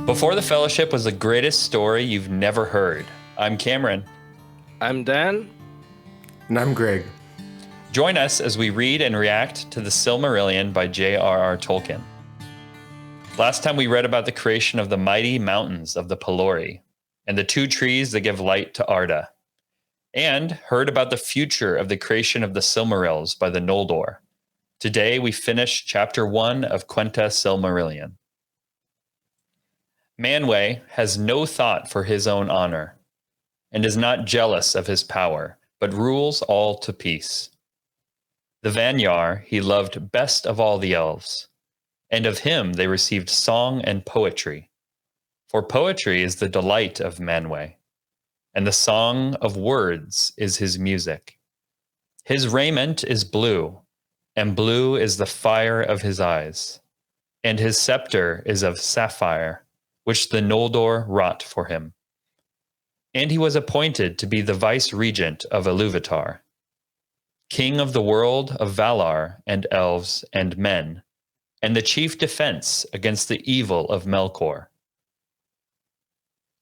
Before the Fellowship was the greatest story you've never heard. I'm Cameron. I'm Dan. And I'm Greg. Join us as we read and react to the Silmarillion by J.R.R. Tolkien. Last time we read about the creation of the mighty mountains of the Pelori and the two trees that give light to Arda, and heard about the future of the creation of the Silmarils by the Noldor. Today we finish Chapter 1 of Quenta Silmarillion. Manwë has no thought for his own honor, and is not jealous of his power, but rules all to peace. The Vanyar he loved best of all the elves, and of him they received song and poetry. For poetry is the delight of Manwë, and the song of words is his music. His raiment is blue, and blue is the fire of his eyes, and his scepter is of sapphire, which the Noldor wrought for him. And he was appointed to be the vice-regent of Ilúvatar, king of the world of Valar and elves and men, and the chief defense against the evil of Melkor.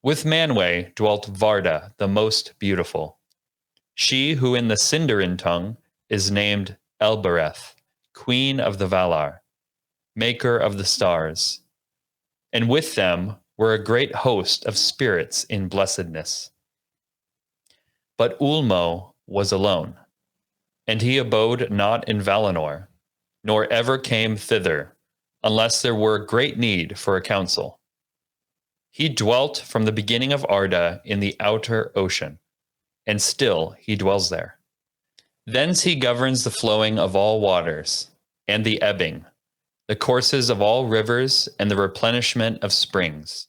With Manwë dwelt Varda, the most beautiful, she who in the Sindarin tongue is named Elbereth, queen of the Valar, maker of the stars. And with them were a great host of spirits in blessedness. But Ulmo was alone, and he abode not in Valinor, nor ever came thither, unless there were great need for a council. He dwelt from the beginning of Arda in the outer ocean, and still he dwells there. Thence he governs the flowing of all waters, and the ebbing, the courses of all rivers, and the replenishment of springs,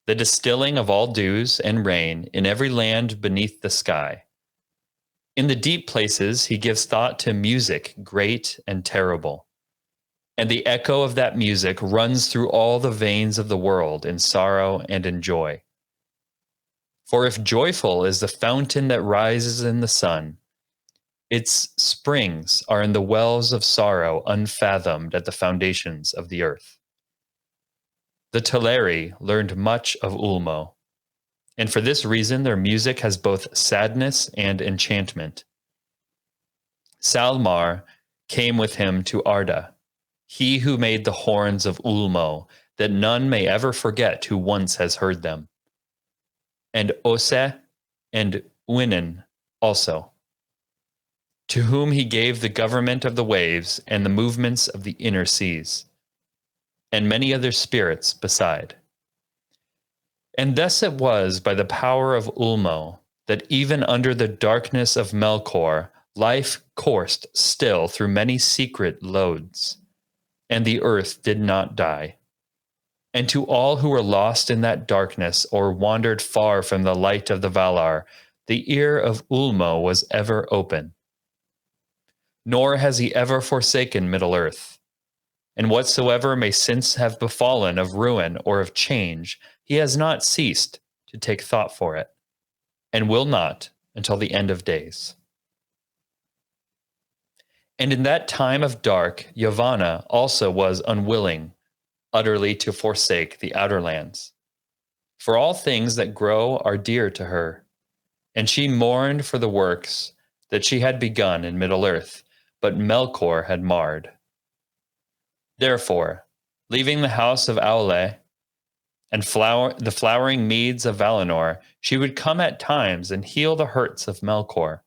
the distilling of all dews and rain in every land beneath the sky. In the deep places he gives thought to music great and terrible, and the echo of that music runs through all the veins of the world in sorrow and in joy. For if joyful is the fountain that rises in the sun, its springs are in the wells of sorrow unfathomed at the foundations of the earth. The Teleri learned much of Ulmo, and for this reason their music has both sadness and enchantment. Salmar came with him to Arda, he who made the horns of Ulmo, that none may ever forget who once has heard them. And Ose and Uinen also, to whom he gave the government of the waves and the movements of the inner seas, and many other spirits beside. And thus it was by the power of Ulmo that even under the darkness of Melkor, life coursed still through many secret lodes, and the earth did not die. And to all who were lost in that darkness or wandered far from the light of the Valar, the ear of Ulmo was ever open. Nor has he ever forsaken Middle-earth. And whatsoever may since have befallen of ruin or of change, he has not ceased to take thought for it, and will not until the end of days. And in that time of dark, Yavanna also was unwilling utterly to forsake the outer lands. For all things that grow are dear to her, and she mourned for the works that she had begun in Middle-earth, but Melkor had marred. Therefore, leaving the house of Aule and the flowering meads of Valinor, she would come at times and heal the hurts of Melkor.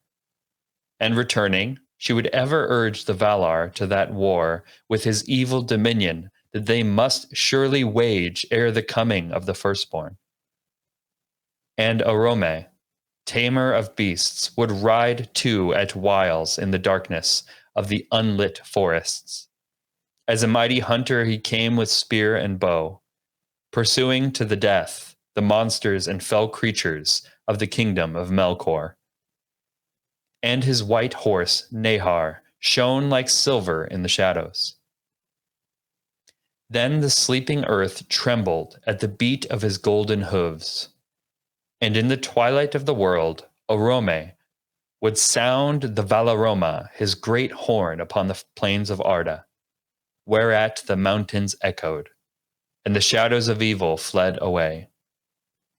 And returning, she would ever urge the Valar to that war with his evil dominion that they must surely wage ere the coming of the firstborn. And Orome, tamer of beasts, would ride too at whiles in the darkness of the unlit forests. As a mighty hunter he came with spear and bow, pursuing to the death the monsters and fell creatures of the kingdom of Melkor. And his white horse, Nahar, shone like silver in the shadows. Then the sleeping earth trembled at the beat of his golden hooves, and in the twilight of the world, Orome would sound the Valaroma, his great horn, upon the plains of Arda, whereat the mountains echoed, and the shadows of evil fled away.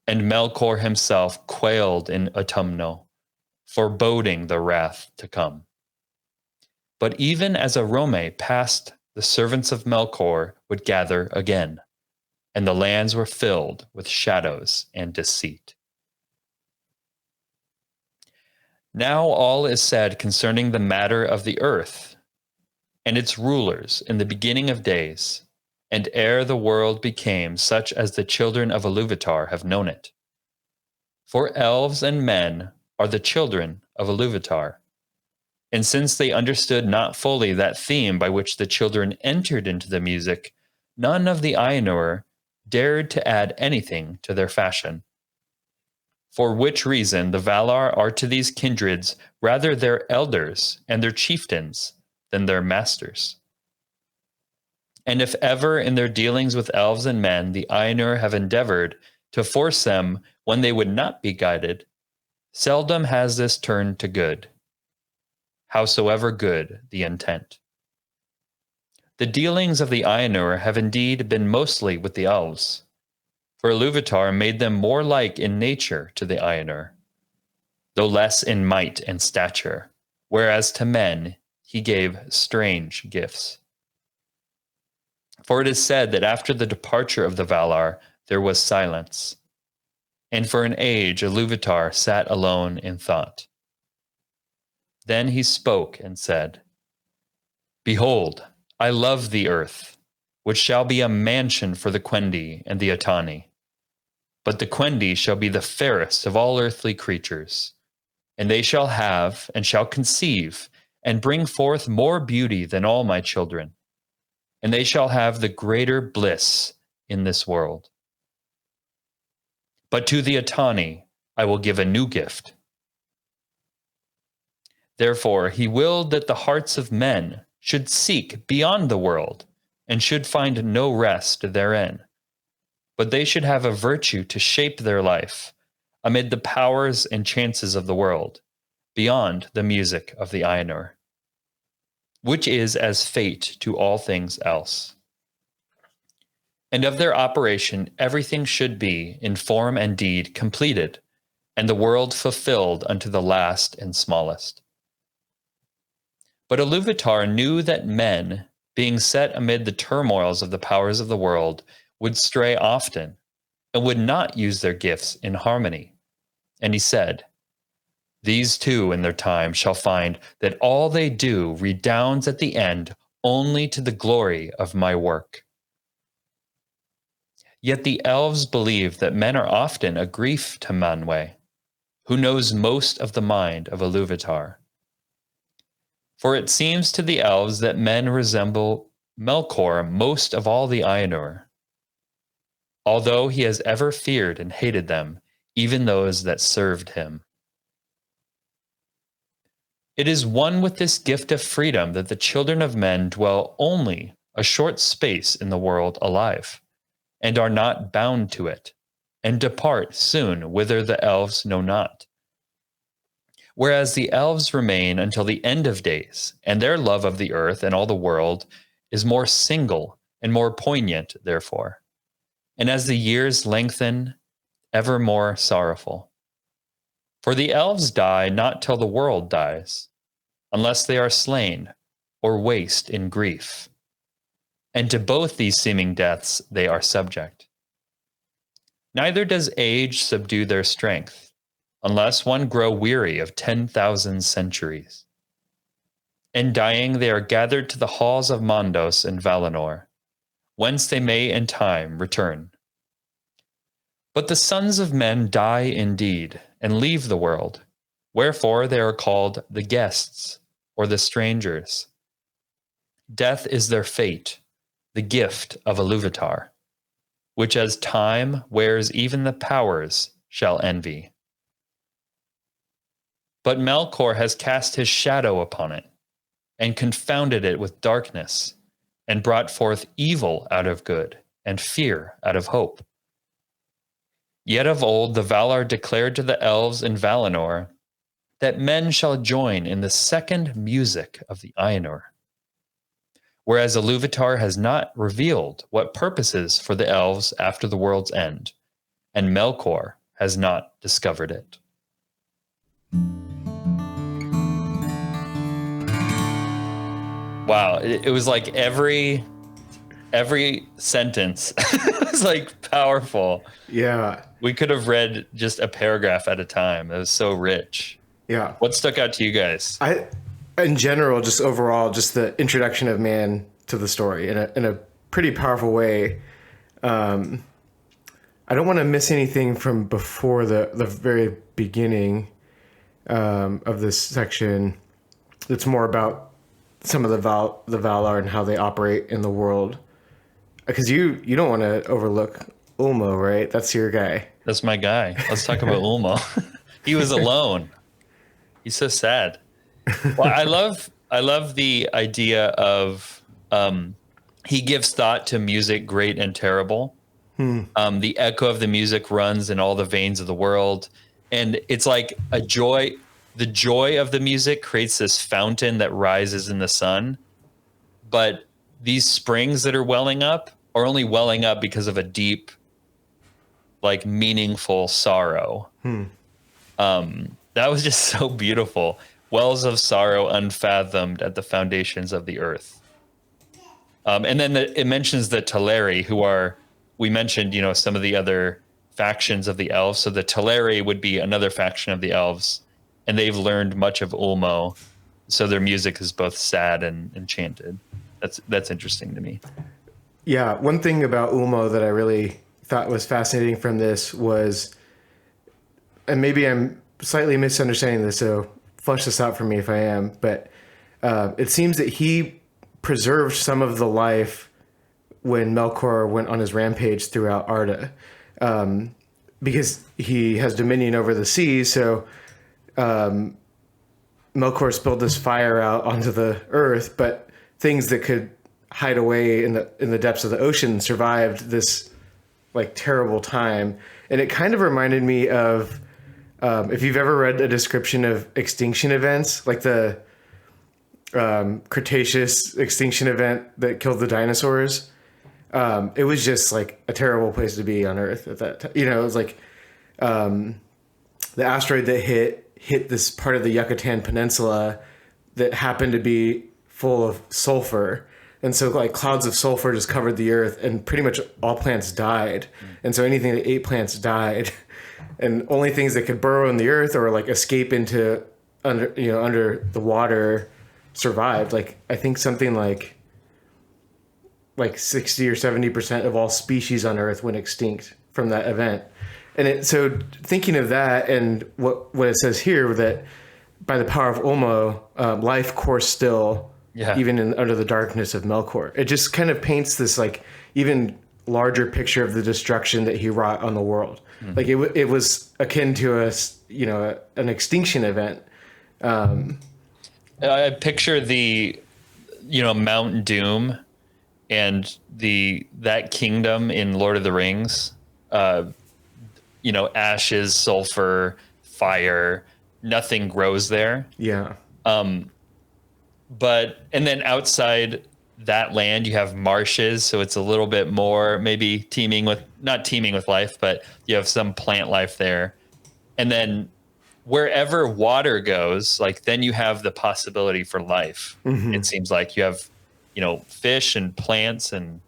And Melkor himself quailed in autumnal, foreboding the wrath to come. But even as Arome passed, the servants of Melkor would gather again, and the lands were filled with shadows and deceit. Now all is said concerning the matter of the earth and its rulers in the beginning of days, and ere the world became such as the children of Iluvatar have known it. For elves and men are the children of Iluvatar. And since they understood not fully that theme by which the children entered into the music, none of the Ainur dared to add anything to their fashion. For which reason the Valar are to these kindreds rather their elders and their chieftains than their masters. And if ever in their dealings with elves and men the Ainur have endeavored to force them when they would not be guided, seldom has this turned to good, howsoever good the intent. The dealings of the Ainur have indeed been mostly with the elves, for Ilúvatar made them more like in nature to the Ainur, though less in might and stature, whereas to men he gave strange gifts. For it is said that after the departure of the Valar there was silence, and for an age Ilúvatar sat alone in thought. Then he spoke and said, "Behold, I love the earth, which shall be a mansion for the Quendi and the Atani. But the Quendi shall be the fairest of all earthly creatures, and they shall have and shall conceive and bring forth more beauty than all my children, and they shall have the greater bliss in this world. But to the Atani I will give a new gift." Therefore he willed that the hearts of men should seek beyond the world, and should find no rest therein, but they should have a virtue to shape their life amid the powers and chances of the world, beyond the music of the Ainur, which is as fate to all things else. And of their operation everything should be, in form and deed, completed, and the world fulfilled unto the last and smallest. But Ilúvatar knew that men, being set amid the turmoils of the powers of the world, would stray often, and would not use their gifts in harmony. And he said, "These too in their time shall find that all they do redounds at the end only to the glory of my work." Yet the elves believe that men are often a grief to Manwe, who knows most of the mind of Ilúvatar. For it seems to the elves that men resemble Melkor most of all the Ainur, although he has ever feared and hated them, even those that served him. It is one with this gift of freedom that the children of men dwell only a short space in the world alive, and are not bound to it, and depart soon whither the elves know not. Whereas the elves remain until the end of days, and their love of the earth and all the world is more single and more poignant, therefore. And as the years lengthen, ever more sorrowful. For the elves die not till the world dies, unless they are slain or waste in grief. And to both these seeming deaths they are subject. Neither does age subdue their strength, unless one grow weary of 10,000 centuries. In dying they are gathered to the halls of Mondos and Valinor, whence they may in time return. But the sons of men die indeed, and leave the world, wherefore they are called the guests, or the strangers. Death is their fate, the gift of Ilúvatar, which as time wears even the powers shall envy. But Melkor has cast his shadow upon it, and confounded it with darkness, and brought forth evil out of good, and fear out of hope. Yet of old the Valar declared to the elves in Valinor that men shall join in the second music of the Ainur, whereas Ilúvatar has not revealed what purposes for the elves after the world's end, and Melkor has not discovered it. Wow, it was like every sentence was like powerful. Yeah. We could have read just a paragraph at a time. It was so rich. Yeah. What stuck out to you guys? In general, just overall, just the introduction of man to the story in a pretty powerful way. I don't want to miss anything from before the very beginning of this section. It's more about some of the Valar and how they operate in the world. Because you don't want to overlook Ulmo, right? That's your guy. That's my guy. Let's talk about Ulmo. He was alone. He's so sad. Well, I love the idea of he gives thought to music, great and terrible. The echo of the music runs in all the veins of the world, and it's like a joy. The joy of the music creates this fountain that rises in the sun, but these springs that are welling up are only welling up because of a deep, like meaningful sorrow. That was just so beautiful. Wells of sorrow unfathomed at the foundations of the earth. And then it mentions the Teleri, who are, we mentioned, some of the other factions of the elves. So the Teleri would be another faction of the elves, and they've learned much of Ulmo. So their music is both sad and enchanted. That's interesting to me. Yeah, one thing about Ulmo that I really thought was fascinating from this was, and maybe I'm slightly misunderstanding this, so flesh this out for me if I am, but it seems that he preserved some of the life when Melkor went on his rampage throughout Arda, because he has dominion over the sea, so Melkor spilled this fire out onto the earth, but things that could hide away in the depths of the ocean survived this like terrible time. And it kind of reminded me of if you've ever read a description of extinction events, like the Cretaceous extinction event that killed the dinosaurs. It was just like a terrible place to be on Earth at that time. It was like the asteroid that hit this part of the Yucatan Peninsula that happened to be full of sulfur. And so like clouds of sulfur just covered the earth, and pretty much all plants died. And so anything that ate plants died. And only things that could burrow in the earth or like escape into under the water survived. Like I think something like 60 or 70% of all species on Earth went extinct from that event. And so thinking of that and what it says here, that by the power of Ulmo, life coursed still, even under the darkness of Melkor. It just kind of paints this like even larger picture of the destruction that he wrought on the world. Mm-hmm. Like it was akin to an extinction event. I picture the Mount Doom and that kingdom in Lord of the Rings. Ashes, sulfur, fire, nothing grows there. Yeah. And then outside that land, you have marshes. So it's a little bit more maybe not teeming with life, but you have some plant life there. And then wherever water goes, like then you have the possibility for life. Mm-hmm. It seems like you have, fish and plants, and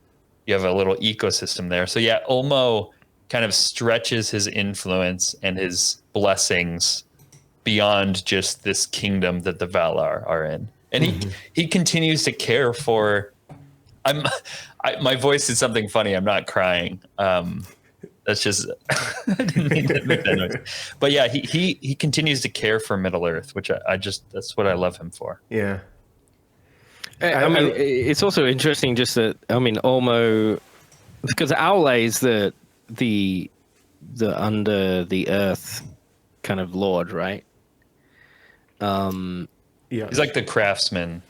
you have a little ecosystem there. So yeah, Ulmo kind of stretches his influence and his blessings beyond just this kingdom that the Valar are in. And he continues to care for. My voice is something funny. I'm not crying. That's just I didn't mean to make that noise. But yeah, he continues to care for Middle Earth, which that's what I love him for. Yeah. I mean, it's also interesting just that Ulmo, because Aule is the under the earth kind of lord, right? Yeah, he's like the craftsman.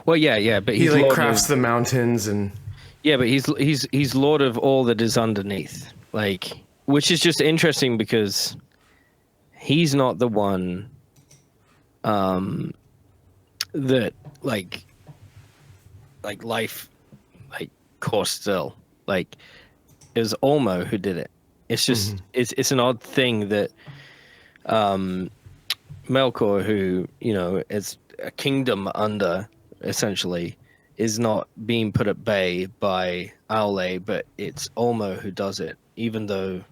Well, yeah, but he like crafts the mountains and. Yeah, but he's lord of all that is underneath, like, which is just interesting because he's not the one that like like life like course still. Like it was Olmo who did it. It's just it's an odd thing that Melkor, who is a kingdom under essentially, is not being put at bay by Aule, but it's Olmo who does it. Even though,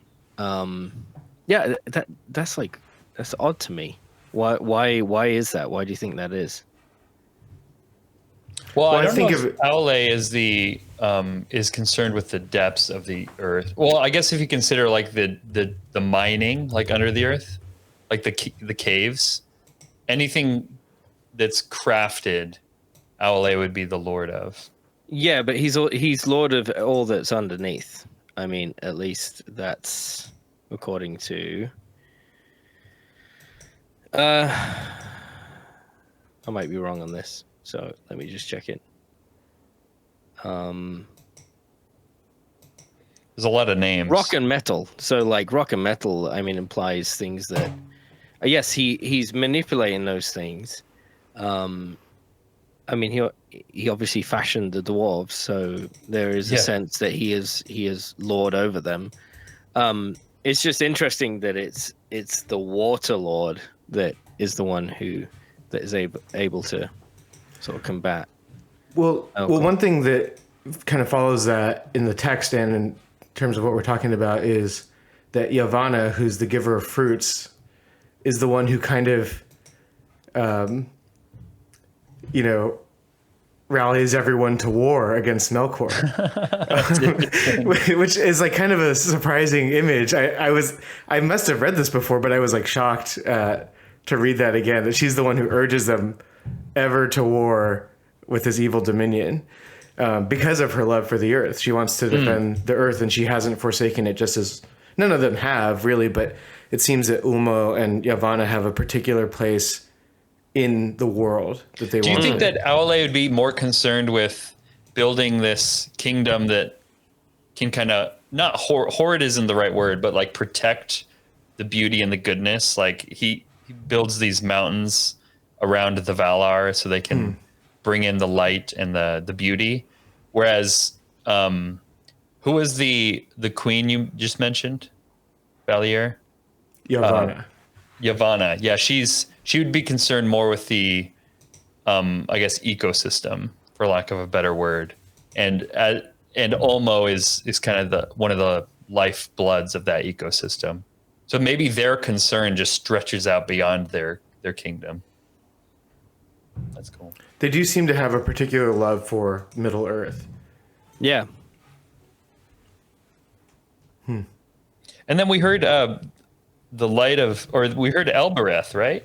that's odd to me. Why is that? Why do you think that is? Well, Well, I I don't think know of if it- Aule is concerned with the depths of the earth. Well, I guess if you consider like the mining, like under the earth, like the caves, anything that's crafted, Aule would be the lord of. Yeah, but he's lord of all that's underneath. I mean, at least that's according to. I might be wrong on this, so let me just check it. There's a lot of names. Rock and metal. So like rock and metal, I mean, implies things that. Yes, he's manipulating those things. I mean, he obviously fashioned the dwarves, so there is a sense that he is lord over them. It's just interesting that it's the water lord that is the one that is able to sort of combat. Well, one thing that kind of follows that in the text and in terms of what we're talking about is that Yavanna, who's the giver of fruits, is the one who kind of, rallies everyone to war against Melkor, which is like kind of a surprising image. I must have read this before, but I was like shocked to read that again, that she's the one who urges them ever to war with his evil dominion because of her love for the earth. She wants to defend the earth, and she hasn't forsaken it, just as none of them have really, but it seems that Ulmo and Yavanna have a particular place in the world that they want. Do you think that Aule would be more concerned with building this kingdom that can kind of, not hoard isn't the right word, but like protect the beauty and the goodness? Like he builds these mountains around the Valar so they can bring in the light and the beauty. Whereas, who was the queen you just mentioned? Valier? Yavanna. Yavanna. Yeah, she would be concerned more with the, I guess, ecosystem, for lack of a better word. And Olmo is kind of one of the lifebloods of that ecosystem. So maybe their concern just stretches out beyond their kingdom. That's cool. They do seem to have a particular love for Middle Earth. Yeah. And then we heard we heard Elbereth, right?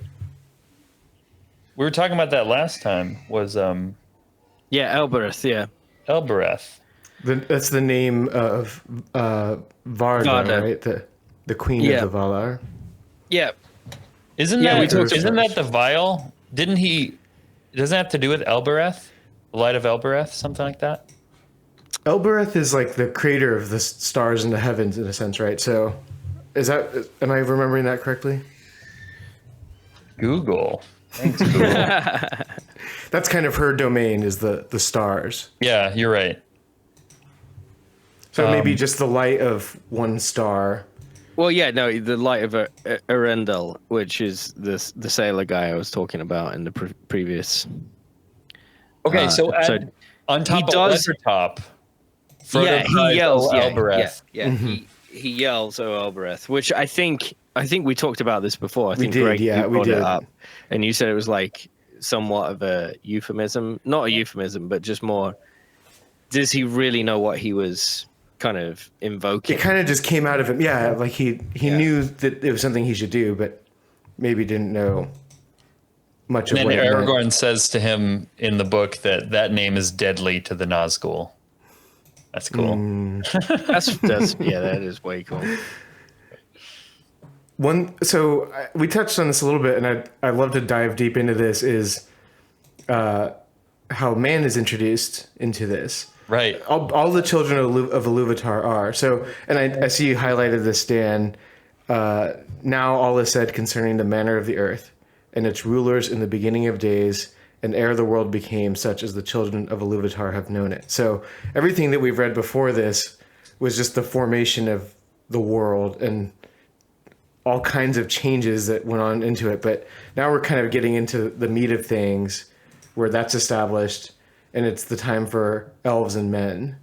We were talking about that last time. Was Yeah, Elbereth, yeah. Elbereth. That's the name of Varda, right? The queen of the Valar. Yeah. Isn't Yeah, that the vial? Didn't he? Doesn't that have to do with Elbereth? The light of Elbereth, something like that? Elbereth is like the creator of the stars in the heavens, in a sense, right? So, am I remembering that correctly? Google. Thanks, Google. That's kind of her domain, is the stars. Yeah, you're right. So maybe just the light of one star. Well, yeah, no, the light of Arendelle, which is the sailor guy I was talking about in the previous. Okay, so on top of Leathertop, Frodo he yells, Elbereth. He yells, "Oh, Elbereth," which I think we talked about this before. I think we did, Greg, yeah, you we brought did. it up, and you said it was like somewhat of a euphemism, not a euphemism, but just more. Does he really know what he was kind of invoking? It kind of just came out of him. Yeah, like he knew that it was something he should do, but maybe didn't know much of And what then it meant. Aragorn says to him in the book that name is deadly to the Nazgul. That's cool. That is way cool. So we touched on this a little bit, and I'd love to dive deep into this, is how man is introduced into this. Right. All the children of Iluvatar are. So, and I see you highlighted this, Dan. Now all is said concerning the manner of the earth and its rulers in the beginning of days and ere the world became such as the children of Iluvatar have known it. So everything that we've read before this was just the formation of the world and all kinds of changes that went on into it. But now we're kind of getting into the meat of things where that's established, and it's the time for elves and men.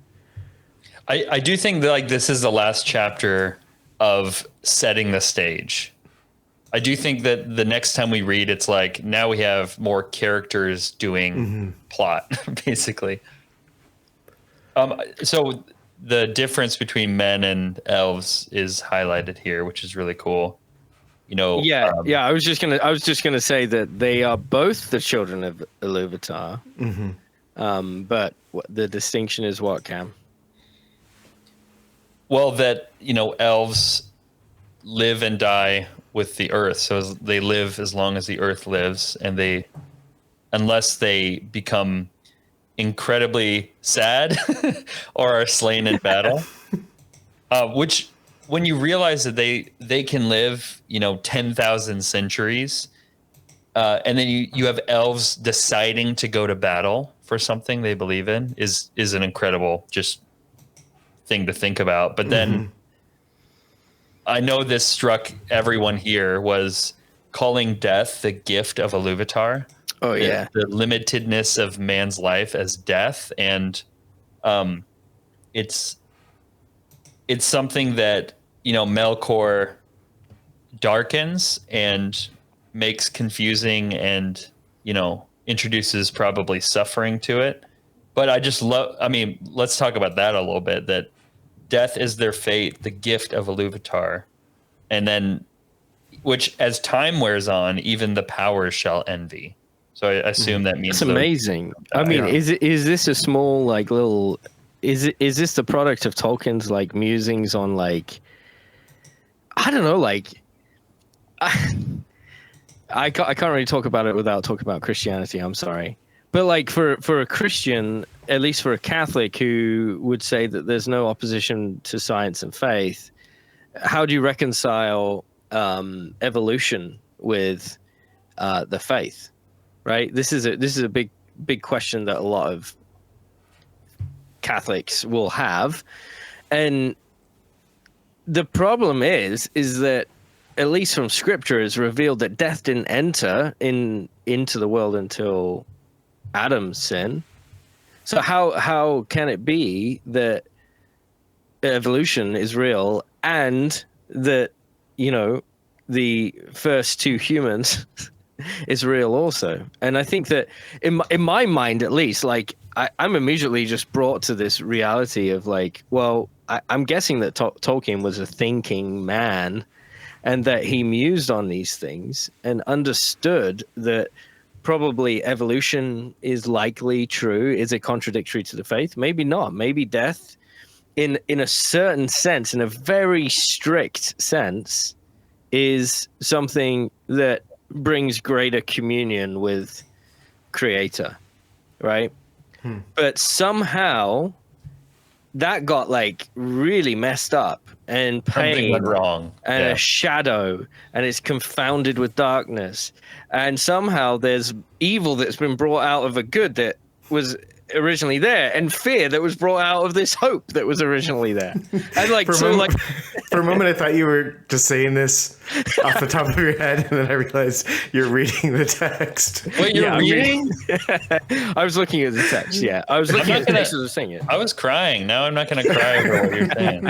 I do think that like this is the last chapter of setting the stage. I do think that the next time we read, it's like now we have more characters doing plot, basically. So the difference between men and elves is highlighted here, which is really cool. You know, I was just gonna say that they are both the children of Ilúvatar. But the distinction is what, Cam? Well, that, you know, elves live and die with the earth. So they live as long as the earth lives, and they, unless they become incredibly sad or are slain in battle, which when you realize that they can live, you know, 10,000 centuries, and then you have elves deciding to go to battle for something they believe in is an incredible just thing to think about. But then I know this struck everyone here, was calling death the gift of Ilúvatar. Oh yeah, the limitedness of man's life as death, and it's something that, you know, Melkor darkens and makes confusing, and, you know, introduces probably suffering to it. But I just love, I mean, let's talk about that a little bit, that death is their fate, the gift of Ilúvatar. And then, which as time wears on, even the powers shall envy. So I assume that means that's amazing. I mean, is this a small, like, little, is this the product of Tolkien's, like, musings on, like, I don't know, like, I can't really talk about it without talking about Christianity. I'm sorry. But like for a Christian, at least for a Catholic who would say that there's no opposition to science and faith, how do you reconcile evolution with the faith? Right. This is a big question that a lot of Catholics will have, and the problem is that, at least from Scripture, is revealed that death didn't enter into the world until Adam's sin. So how can it be that evolution is real and that, you know, the first two humans is real also? And I think that in my mind, at least, like I'm immediately just brought to this reality of like, well, I'm guessing that Tolkien was a thinking man, and that he mused on these things and understood that probably evolution is likely true. Is it contradictory to the faith? Maybe not. Maybe death, in a certain sense, in a very strict sense, is something that brings greater communion with Creator, right? But somehow that got like really messed up, and pain went wrong, and a shadow, and it's confounded with darkness, and somehow there's evil that's been brought out of a good that was originally there, and fear that was brought out of this hope that was originally there. And like, for a moment I thought you were just saying this off the top of your head, and then I realized you're reading the text. Wait, you're reading? I was looking at the text. Yeah, I was looking at the text as I was saying it. I was crying. Now I'm not going to cry over what you're saying.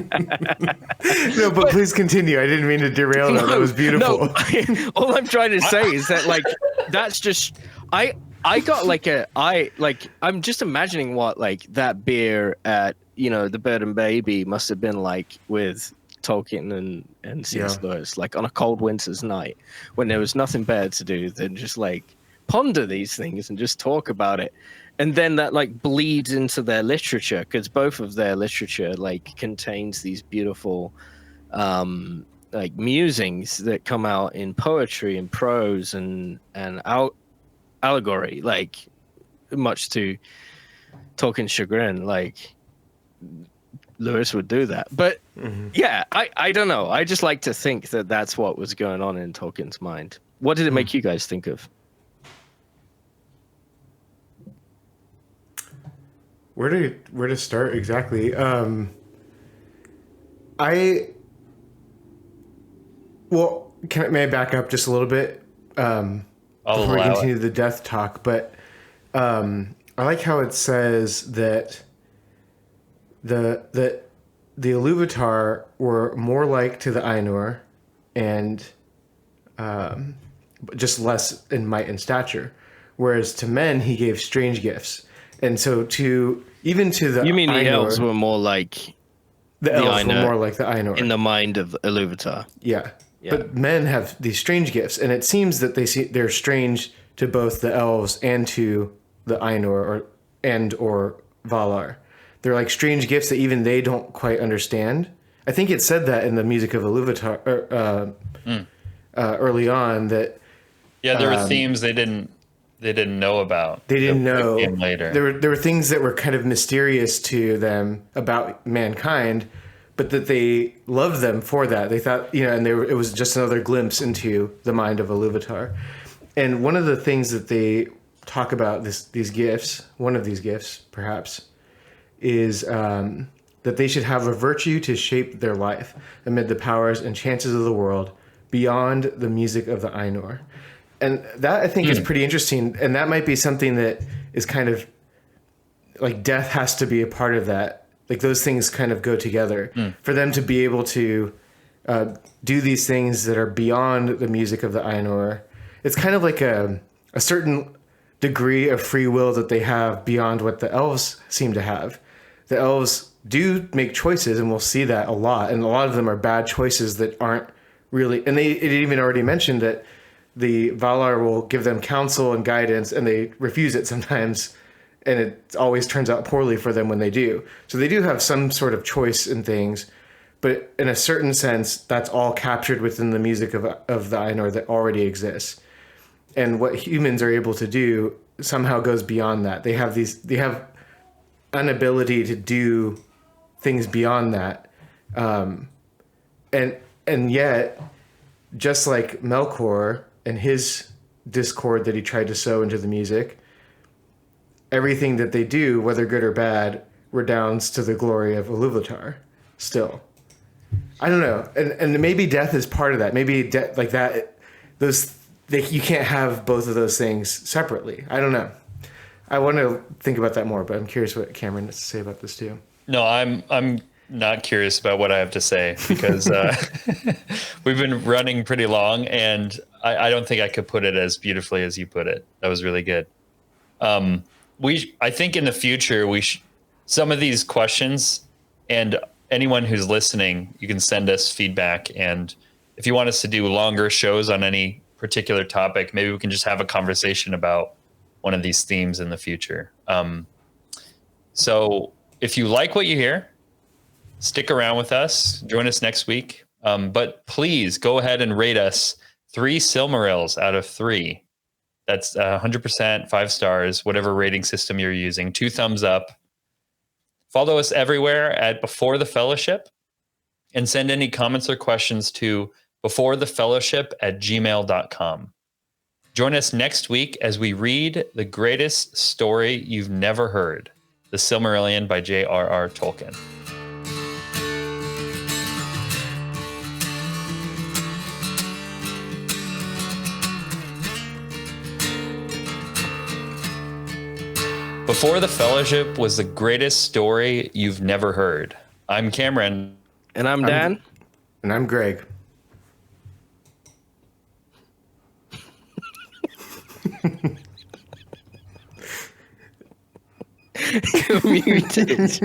No, but please continue. I didn't mean to derail that. That was beautiful. No, all I'm trying to say is that, like, that's just I got I'm just imagining what like that beer at, you know, the Bird and Baby must have been like with Tolkien and C.S. Lewis, like on a cold winter's night when there was nothing better to do than just like ponder these things and just talk about it. And then that like bleeds into their literature, because both of their literature like contains these beautiful like musings that come out in poetry and prose and allegory, like much to Tolkien's chagrin, like Lewis would do that. But yeah, I don't know. I just like to think that that's what was going on in Tolkien's mind. What did it make you guys think of? where to start exactly? May I back up just a little bit before we continue the death talk? But I like how it says that the Ilúvatar were more like to the Ainur, and just less in might and stature, whereas to men he gave strange gifts. And so to the you mean Ainur, the elves were more like the elves were more like the Ainur in the mind of Ilúvatar. Yeah. But men have these strange gifts, and it seems that they're strange to both the elves and to the Ainur or Valar. They're like strange gifts that even they don't quite understand. I think it said that in the music of Ilúvatar early on that. Yeah, there were themes they didn't know about. They didn't know. Came later. There were things that were kind of mysterious to them about mankind, but that they loved them for that. They thought, and it was just another glimpse into the mind of Ilúvatar. And one of the things that they talk about these gifts, one of these gifts perhaps, is that they should have a virtue to shape their life amid the powers and chances of the world beyond the music of the Ainur. And that, I think, is pretty interesting. And that might be something that is kind of like death has to be a part of that. Like those things kind of go together for them to be able to do these things that are beyond the music of the Ainur. It's kind of like a certain degree of free will that they have beyond what the elves seem to have. The elves do make choices, and we'll see that a lot. And a lot of them are bad choices that aren't really, and it even already mentioned that the Valar will give them counsel and guidance, and they refuse it sometimes, and it always turns out poorly for them when they do. So they do have some sort of choice in things, but in a certain sense, that's all captured within the music of the Ainur that already exists. And what humans are able to do somehow goes beyond that. They have an ability to do things beyond that, and yet, just like Melkor and his discord that he tried to sow into the music, everything that they do, whether good or bad, redounds to the glory of Ilúvatar. Still, I don't know, and maybe death is part of that. Maybe like that, you can't have both of those things separately. I don't know. I want to think about that more, but I'm curious what Cameron has to say about this too. No, I'm not curious about what I have to say because we've been running pretty long, and I don't think I could put it as beautifully as you put it. That was really good. I think in the future some of these questions, and anyone who's listening, you can send us feedback, and if you want us to do longer shows on any particular topic, maybe we can just have a conversation about one of these themes in the future. So if you like what you hear, stick around with us, join us next week. But please go ahead and rate us 3 Silmarils out of 3. That's 100%, 5 stars, whatever rating system you're using. 2 thumbs up. Follow us everywhere at Before the Fellowship, and send any comments or questions to beforethefellowship@gmail.com. Join us next week as we read the greatest story you've never heard, The Silmarillion by J.R.R. Tolkien. Before the Fellowship was the greatest story you've never heard. I'm Cameron. And I'm Dan. And I'm Greg. Muted.